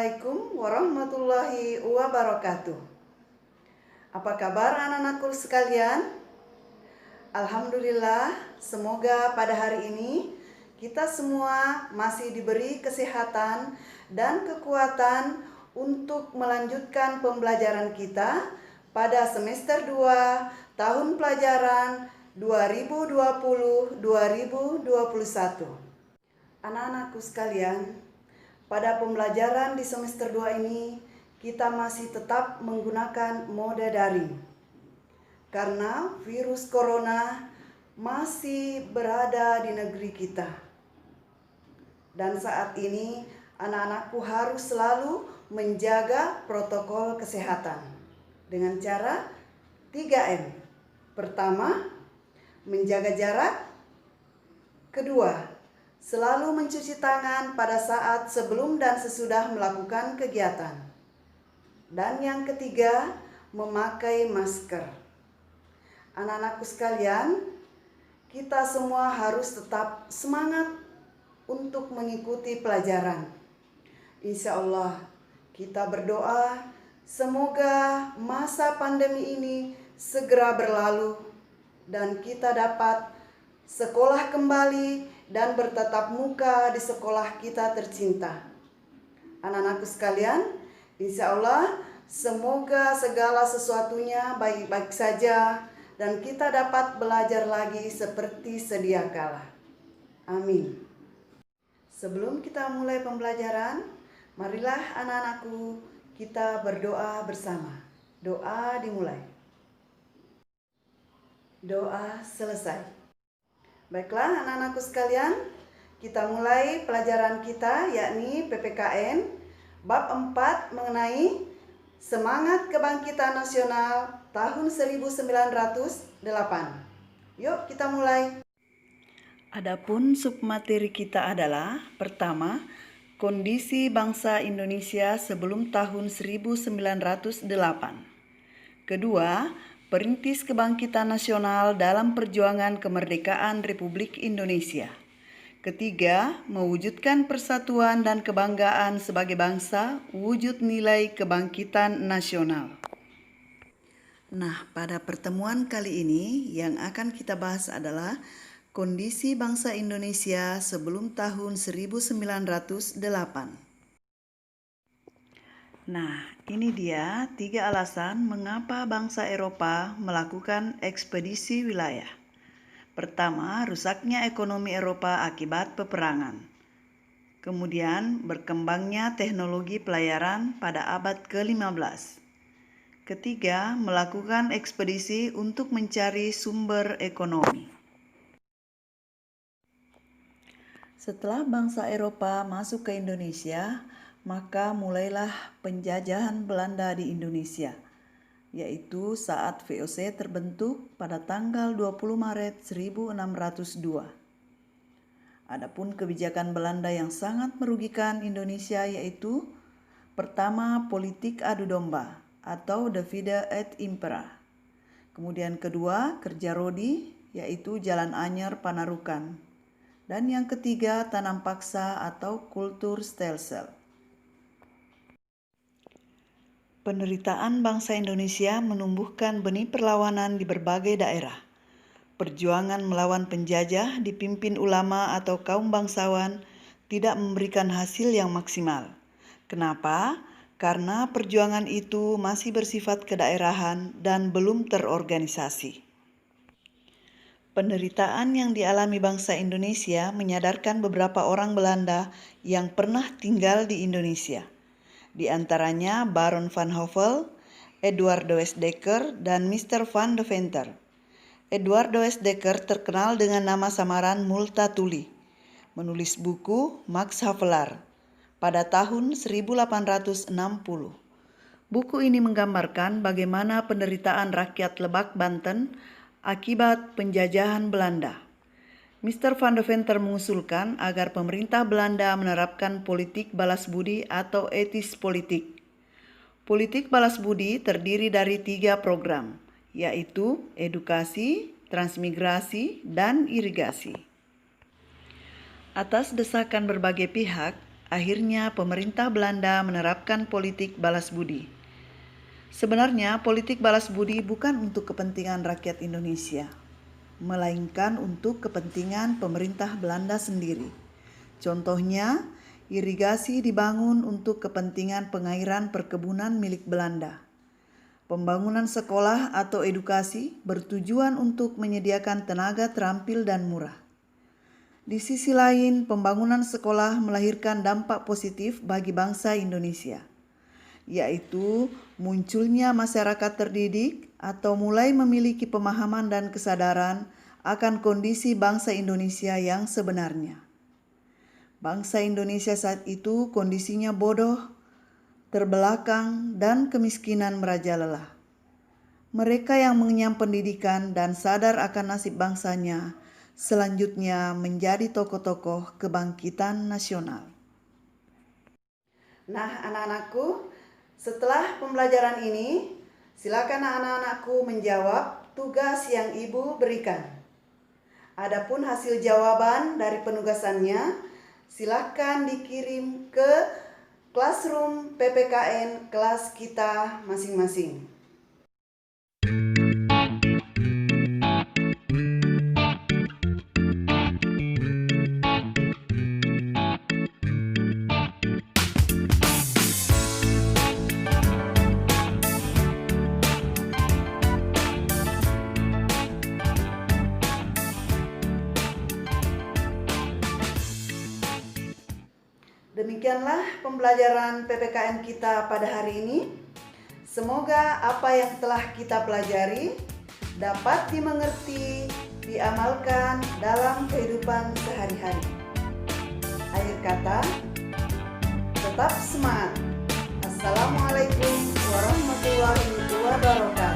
Assalamualaikum warahmatullahi wabarakatuh. Apa kabar anak-anakku sekalian? Alhamdulillah, semoga pada hari ini kita semua masih diberi kesehatan dan kekuatan untuk melanjutkan pembelajaran kita pada semester 2 tahun pelajaran 2020-2021. Anak-anakku sekalian, pada pembelajaran di semester 2 ini, kita masih tetap menggunakan mode daring. Karena virus corona masih berada di negeri kita. Dan saat ini, anak-anakku harus selalu menjaga protokol kesehatan. Dengan cara 3M. Pertama, menjaga jarak. Kedua, selalu mencuci tangan pada saat sebelum dan sesudah melakukan kegiatan. Dan yang ketiga, memakai masker. Anak-anakku sekalian, kita semua harus tetap semangat untuk mengikuti pelajaran. Insya Allah, kita berdoa semoga masa pandemi ini segera berlalu dan kita dapat sekolah kembali dan bertatap muka di sekolah kita tercinta. Anak-anakku sekalian, insya Allah semoga segala sesuatunya baik-baik saja dan kita dapat belajar lagi seperti sedia kala. Amin. Sebelum kita mulai pembelajaran, marilah anak-anakku kita berdoa bersama. Doa dimulai. Doa selesai. Baiklah anak-anakku sekalian, kita mulai pelajaran kita yakni PPKN bab 4 mengenai Semangat Kebangkitan Nasional tahun 1908. Yuk kita mulai. Adapun submateri kita adalah pertama, kondisi bangsa Indonesia sebelum tahun 1908. Kedua, perintis kebangkitan nasional dalam perjuangan kemerdekaan Republik Indonesia. Ketiga, mewujudkan persatuan dan kebanggaan sebagai bangsa, wujud nilai kebangkitan nasional. Nah, pada pertemuan kali ini yang akan kita bahas adalah kondisi bangsa Indonesia sebelum tahun 1908. Nah, ini dia 3 alasan mengapa bangsa Eropa melakukan ekspedisi wilayah. Pertama, rusaknya ekonomi Eropa akibat peperangan. Kemudian, berkembangnya teknologi pelayaran pada abad ke-15. Ketiga, melakukan ekspedisi untuk mencari sumber ekonomi. Setelah bangsa Eropa masuk ke Indonesia, maka mulailah penjajahan Belanda di Indonesia, yaitu saat VOC terbentuk pada tanggal 20 Maret 1602. Adapun kebijakan Belanda yang sangat merugikan Indonesia yaitu pertama, politik adu domba atau divide et impera. Kemudian kedua, kerja rodi yaitu jalan anyar Panarukan. Dan yang ketiga, tanam paksa atau kultur stelsel. Penderitaan bangsa Indonesia menumbuhkan benih perlawanan di berbagai daerah. Perjuangan melawan penjajah dipimpin ulama atau kaum bangsawan tidak memberikan hasil yang maksimal. Kenapa? Karena perjuangan itu masih bersifat kedaerahan dan belum terorganisasi. Penderitaan yang dialami bangsa Indonesia menyadarkan beberapa orang Belanda yang pernah tinggal di Indonesia. Di antaranya Baron van Hövell, Eduard de Westdekker, dan Mr. van Deventer. Eduard de Westdekker terkenal dengan nama samaran Multatuli, menulis buku Max Havelaar pada tahun 1860. Buku ini menggambarkan bagaimana penderitaan rakyat Lebak, Banten akibat penjajahan Belanda. Mr. van Deventer mengusulkan agar pemerintah Belanda menerapkan politik balas budi atau etis politik. Politik balas budi terdiri dari 3 program, yaitu edukasi, transmigrasi, dan irigasi. Atas desakan berbagai pihak, akhirnya pemerintah Belanda menerapkan politik balas budi. Sebenarnya politik balas budi bukan untuk kepentingan rakyat Indonesia, melainkan untuk kepentingan pemerintah Belanda sendiri. Contohnya, irigasi dibangun untuk kepentingan pengairan perkebunan milik Belanda. Pembangunan sekolah atau edukasi bertujuan untuk menyediakan tenaga terampil dan murah. Di sisi lain, pembangunan sekolah melahirkan dampak positif bagi bangsa Indonesia, yaitu munculnya masyarakat terdidik atau mulai memiliki pemahaman dan kesadaran akan kondisi bangsa Indonesia yang sebenarnya. Bangsa Indonesia saat itu kondisinya bodoh, terbelakang, dan kemiskinan merajalela. Mereka yang mengenyam pendidikan dan sadar akan nasib bangsanya selanjutnya menjadi tokoh-tokoh kebangkitan nasional. Nah, anak-anakku, setelah pembelajaran ini, silakan anak-anakku menjawab tugas yang Ibu berikan. Adapun hasil jawaban dari penugasannya, silakan dikirim ke classroom PPKN kelas kita masing-masing. Demikianlah pembelajaran PPKN kita pada hari ini. Semoga apa yang telah kita pelajari dapat dimengerti, diamalkan dalam kehidupan sehari-hari. Akhir kata, tetap semangat. Assalamualaikum warahmatullahi wabarakatuh.